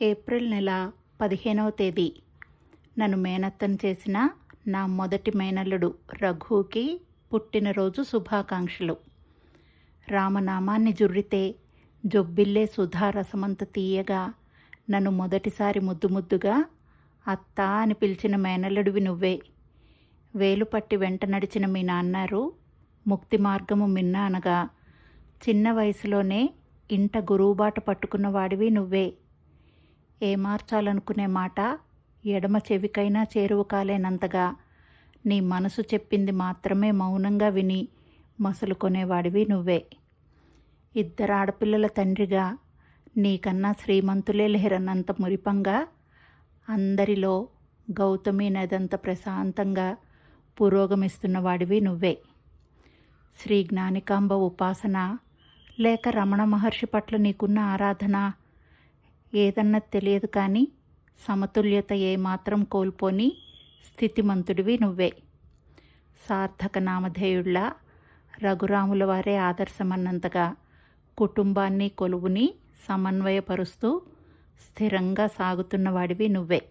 April నెల 15వ తేదీ నన్ను మేనత్తను చేసిన నా మొదటి మేనల్లుడు రఘుకి పుట్టినరోజు శుభాకాంక్షలు. రామనామాన్ని జుర్రితే జొబ్బిల్లే సుధారసమంత తీయగా నన్ను మొదటిసారి ముద్దుగా అత్తా అని పిలిచిన మేనల్లుడివి నువ్వే. వేలు పట్టి వెంట నడిచిన మీ నాన్నారు ముక్తి మార్గము మిన్న అనగా చిన్న వయసులోనే ఇంట గురువుబాట పట్టుకున్న వాడివి నువ్వే. ఏమార్చాలనుకునే మాట ఎడమ చెవికైనా చేరువ కాలేనంతగా నీ మనసు చెప్పింది మాత్రమే మౌనంగా విని మసులుకొనేవాడివి నువ్వే. ఇద్దరు ఆడపిల్లల తండ్రిగా నీకన్నా శ్రీమంతులే లేరన్నంత మురిపంగా అందరిలో గౌతమి నదంత ప్రశాంతంగా పురోగమిస్తున్నవాడివి నువ్వే. శ్రీ జ్ఞానికాంబ ఉపాసన లేక రమణ మహర్షి పట్ల నీకున్న ఆరాధన ఏదన్నది తెలియదు, కానీ సమతుల్యత ఏమాత్రం కోల్పోని స్థితిమంతుడివి నువ్వే. సార్థక నామధేయుళ్ళ రఘురాముల వారే ఆదర్శమన్నంతగా కుటుంబాన్ని కొలువుని సమన్వయపరుస్తూ స్థిరంగా సాగుతున్నవాడివి నువ్వే.